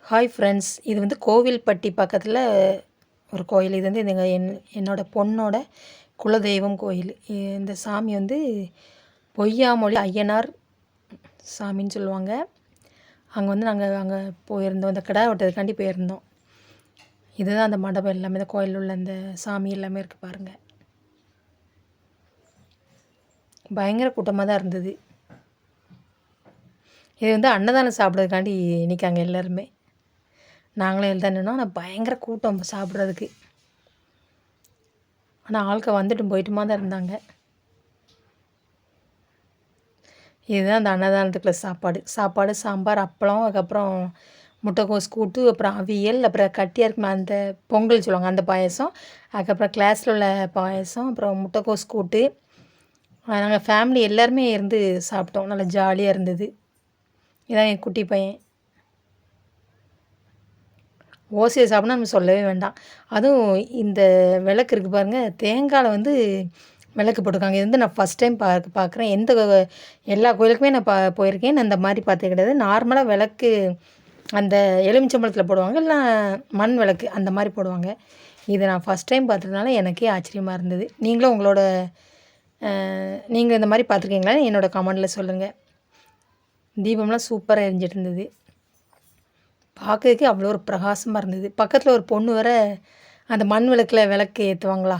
Hi friends, இது வந்து கோவில்பட்டி பக்கத்தில் ஒரு கோயில். இது வந்து என்னோடய பொண்ணோட குலதெய்வம் கோயில். இந்த சாமி வந்து பொய்யாமொழி ஐயனார் சாமின்னு சொல்லுவாங்க. அங்கே வந்து நாங்கள் அங்கே போயிருந்தோம், இந்த கிடா வெட்டுறதுக்காண்டி போயிருந்தோம். இதுதான் அந்த மண்டபம் எல்லாமே, இந்த கோயில் உள்ள அந்த சாமி எல்லாமே இருக்குது பாருங்கள். பயங்கர கூட்டமாக தான் இருந்தது. இது வந்து அன்னதானம் சாப்பிட்றதுக்காண்டி நிற்காங்க எல்லாருமே. நாங்களே எழுதானோன்னா ஆனால் பயங்கர கூட்டம் சாப்பிட்றதுக்கு. ஆனால் ஆட்கள் வந்துட்டும் போயிட்டுமா தான் இருந்தாங்க. இதுதான் அந்த அன்னதானத்துக்குள்ள சாப்பாடு சாம்பார், அப்பளம், அதுக்கப்புறம் முட்டைக்கோஸ் கூட்டு, அப்புறம் அவியல், அப்புறம் கட்டியாக இருக்குமா அந்த பொங்கல் சொல்லுவாங்க அந்த பாயசம், அதுக்கப்புறம் கிளாஸில் உள்ள பாயசம், அப்புறம் முட்டைக்கோஸ் கூட்டு. நாங்கள் ஃபேமிலி எல்லாருமே இருந்து சாப்பிட்டோம். நல்லா ஜாலியாக இருந்தது. இதான் என் குட்டி பையன். ஓசையை சாப்பிட்னா நம்ம சொல்லவே வேண்டாம். அதுவும் இந்த விளக்கு இருக்குது பாருங்கள், தேங்காயில் வந்து விளக்கு போட்டிருக்காங்க. இது வந்து நான் ஃபஸ்ட் டைம் பார்க்குறேன். எல்லா கோயிலுக்குமே நான் போயிருக்கேன். நான் இந்த மாதிரி பார்த்தது கிடையாது. நார்மலாக விளக்கு அந்த எலுமிச்சம்பழத்தில் போடுவாங்க, இல்லை மண் விளக்கு அந்த மாதிரி போடுவாங்க. இதை நான் ஃபஸ்ட் டைம் பார்த்ததுனால எனக்கே ஆச்சரியமாக இருந்தது. நீங்களும் நீங்கள் இந்த மாதிரி பார்த்துருக்கீங்களா? என்னோடய கமெண்டில் சொல்லுங்கள். தீபம்லாம் சூப்பராக எரிஞ்சிட்டு இருந்தது. பார்க்கறதுக்கே அவ்வளோ ஒரு பிரகாசமாக இருந்தது. பக்கத்தில் ஒரு பொண்ணு வேற அந்த மண் விளக்கில் விளக்கு ஏற்றுவாங்களா,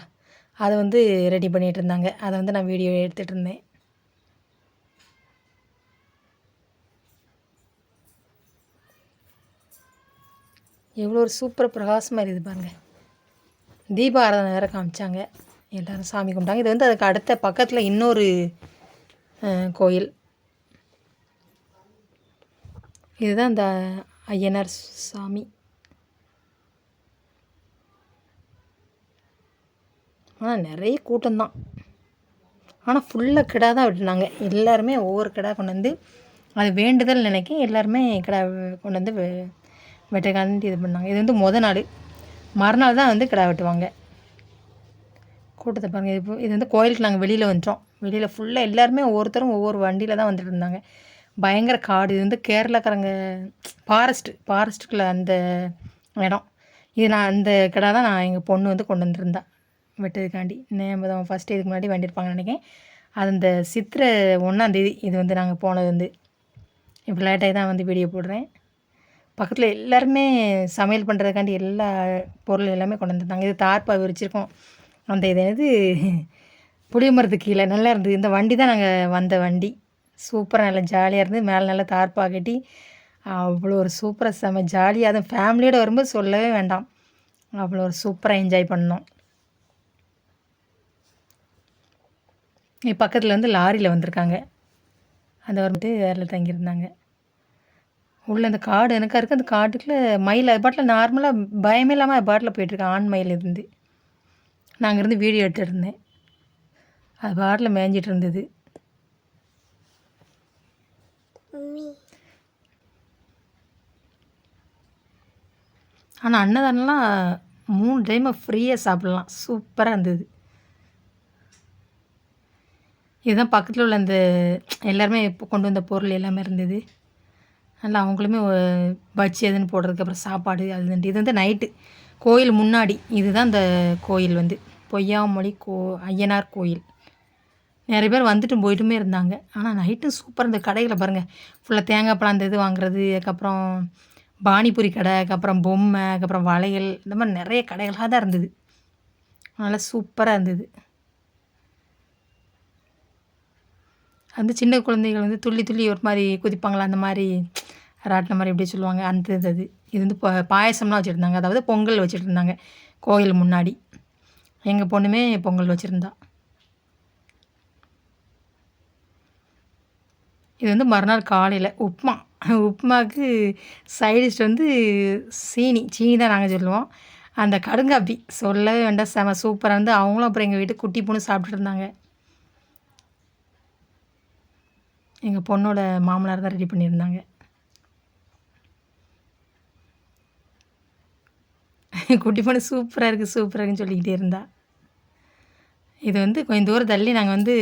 அதை வந்து ரெடி பண்ணிகிட்டு இருந்தாங்க. அதை வந்து நான் வீடியோ எடுத்துகிட்டு இருந்தேன். எவ்வளோ ஒரு சூப்பராக பிரகாசமாக இருக்குது பாருங்கள். தீப ஆராதனை வேறு காமிச்சாங்க. எல்லோரும் சாமி கும்பிட்டாங்க. இது வந்து அதுக்கு அடுத்த பக்கத்தில் இன்னொரு கோயில். இதுதான் இந்த ஐயனார் சாமி. ஆனால் நிறைய கூட்டம்தான். ஆனால் ஃபுல்லாக கிடா தான் வெட்டினாங்க. எல்லாருமே ஒவ்வொரு கிடா கொண்டு வந்து, அது வேண்டுதல் நினைக்க எல்லாருமே கிடா கொண்டு வந்து வெட்டுக்காண்டி இது பண்ணாங்க. இது வந்து நாள், மறுநாள் தான் வந்து கிடா வெட்டுவாங்க. கூட்டத்தை பாருங்கள். இது வந்து கோயிலுக்கு நாங்கள் வெளியில் வந்துட்டோம். வெளியில் ஃபுல்லாக எல்லாருமே ஒவ்வொருத்தரும் ஒவ்வொரு வண்டியில் தான் வந்துட்டு இருந்தாங்க. பயங்கர காடு. இது வந்து கேரளாக்காரங்க ஃபாரஸ்ட்டுக்குள்ளே அந்த இடம். இது நான் அந்த கடை தான் நான் எங்கள் பொண்ணு வந்து கொண்டு வந்துருந்தா வெட்டதுக்காண்டி. தான் ஃபஸ்ட்டு இதுக்கு முன்னாடி வேண்டியிருப்பாங்கன்னு நினைக்கிறேன். அது இந்த சித்திரை 1ஆந்தேதி இது வந்து நாங்கள் போனது வந்து. இப்போ லேட்டாகி தான் வந்து வீடியோ போடுறேன். பக்கத்தில் எல்லாருமே சமையல் பண்ணுறதுக்காண்டி எல்லா பொருள் எல்லாமே கொண்டு வந்துருந்தாங்க. இது தார்ப்பா விரிச்சிருக்கோம். அந்த இது என்னது புளிய மரத்துக்கு கீழே நல்லா இருந்தது. இந்த வண்டி தான் நாங்கள் வந்த வண்டி. சூப்பராக நல்லா ஜாலியாக இருந்தது. மேலே நல்லா தார்ப்பா கட்டி அவ்வளோ ஒரு சூப்பராக செம்ம ஜாலியாக. அதுவும் ஃபேமிலியோடு வரும்போது சொல்லவே வேண்டாம். அவ்வளோ ஒரு சூப்பராக என்ஜாய் பண்ணோம். பக்கத்தில் வந்து லாரியில் வந்திருக்காங்க. அந்த வந்துட்டு வேரில் தங்கியிருந்தாங்க. உள்ளே அந்த காடு எனக்காக இருக்குது. அந்த காட்டுக்குள்ளே மயில் அது பாட்டில் நார்மலாக பயமே இல்லாமல் அது பாட்டில் போயிட்டுருக்கேன். ஆண் மயில் இருந்து நாங்கள் இருந்து வீடியோ எடுத்துகிட்டு இருந்தேன். அது பாட்டில் மேய்ஞ்சிட்டு இருந்தது. ஆனால் அன்னதானம்லாம் 3 டைம் ஃப்ரீயாக சாப்பிட்லாம். சூப்பராக இருந்தது. இதுதான் பக்கத்தில் உள்ள அந்த எல்லாருமே இப்போ கொண்டு வந்த பொருள் எல்லாமே இருந்தது. நல்லா அவங்களுமே பஜ்ஜி எதுன்னு போடுறதுக்கு, அப்புறம் சாப்பாடு அது இது வந்து நைட்டு கோயில் முன்னாடி. இதுதான் இந்த கோயில் வந்து பொய்யாமொழி ஐயனார் கோயில். நிறைய பேர் வந்துட்டும் போயிட்டுமே இருந்தாங்க. ஆனால் நைட்டு சூப்பராக இந்த கடைகளை பாருங்கள். ஃபுல்லாக தேங்காய் பழம் அந்த இது வாங்குறது, அதுக்கப்புறம் பானிபூரி கடை, அதுக்கப்புறம் பொம்மை, அதுக்கப்புறம் வளையல், இந்த மாதிரி நிறைய கடைகளாக தான் இருந்தது. நல்லா சூப்பராக இருந்தது. அந்த சின்ன குழந்தைகள் வந்து துள்ளி துள்ளி ஒரு மாதிரி குதிப்பாங்களா, அந்த மாதிரி ராட்டின மாதிரி எப்படி சொல்லுவாங்க, அந்த இது வந்து பாயசம்லாம் வச்சுருந்தாங்க. அதாவது பொங்கல் வச்சுட்டு இருந்தாங்க கோயில் முன்னாடி. எங்கள் பொண்ணுமே பொங்கல் வச்சுருந்தா. இது வந்து மறுநாள் காலையில் உப்புமாவுக்கு சைடிஷ் வந்து சீனி தான் நாங்கள் சொல்லுவோம். அந்த கடுங்காப்பி சொல்லவே வேண்டாம், செம சூப்பராக இருந்து. அவங்களும் அப்புறம் எங்கள் வீட்டுக்கு குட்டி பொண்ணு சாப்பிட்டுட்டு இருந்தாங்க. எங்கள் பொண்ணோட மாமனார் தான் ரெடி பண்ணியிருந்தாங்க. குட்டி பொண்ணு சூப்பராக இருக்குன்னு சொல்லிக்கிட்டே இருந்தா. இது வந்து கொஞ்சம் தூரம் தள்ளி நாங்கள் வந்து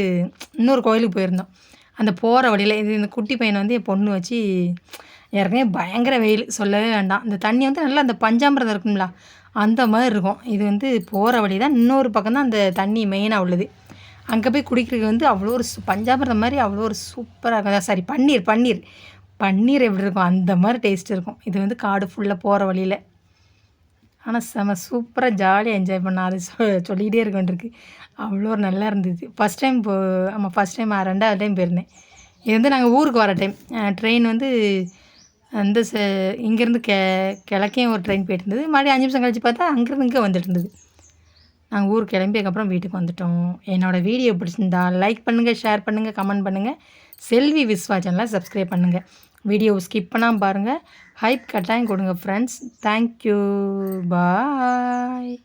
இன்னொரு கோயிலுக்கு போயிருந்தோம். அந்த போகிற வழியில் இந்த குட்டி பையனை வந்து என் பொண்ணு வச்சு ஏற்கனவே பயங்கர வெயில் சொல்லவே வேண்டாம். இந்த தண்ணி வந்து நல்லா அந்த பஞ்சாமிர்தம் இருக்கும்ல, அந்த மாரி இருக்கும். இது வந்து போகிற வழி தான். இன்னொரு பக்கம் தான் அந்த தண்ணி மெயினாக உள்ளது. அங்கே போய் குடிக்கிறதுக்கு வந்து அவ்வளோ ஒரு பஞ்சாமிர்தம் மாதிரி அவ்வளோ ஒரு சூப்பராக இருக்கும். சாரி பன்னீர் பன்னீர் பன்னீர் எப்படி இருக்கும் அந்த மாதிரி டேஸ்ட் இருக்கும். இது வந்து காடு ஃபுல்லாக போகிற வழியில். ஆனால் செம சூப்பராக ஜாலியாக என்ஜாய் பண்ணேன். அது சொல்லிக்கிட்டே இருக்க வேண்டியிருக்கு. அவ்வளோ ஒரு நல்லா இருந்தது. ஃபஸ்ட் டைம் ஆமாம் ஃபஸ்ட் டைம் 2வது டைம் போயிருந்தேன். இது வந்து நாங்கள் ஊருக்கு வர டைம். ட்ரெயின் வந்து அந்த இங்கேருந்து கிழக்கையும் ஒரு ட்ரெயின் போயிட்டு இருந்தது. மறுபடியும் 5 நிமிஷம் கழிச்சு பார்த்தா அங்கேருந்து இங்கே வந்துட்டு இருந்தது. நாங்கள் ஊருக்கு கிளம்பியதுக்கப்புறம் வீட்டுக்கு வந்துட்டோம். என்னோடய வீடியோ பிடிச்சிருந்தா லைக் பண்ணுங்கள், ஷேர் பண்ணுங்கள், கமெண்ட் பண்ணுங்கள். செல்வி விஸ்வா சேனலை சப்ஸ்கிரைப் பண்ணுங்கள். வீடியோவை ஸ்கிப் பண்ணாமல் பாருங்கள். ஹைப் கட்டாயம் கொடுங்க ஃப்ரெண்ட்ஸ். தேங்க்யூ. பாய்.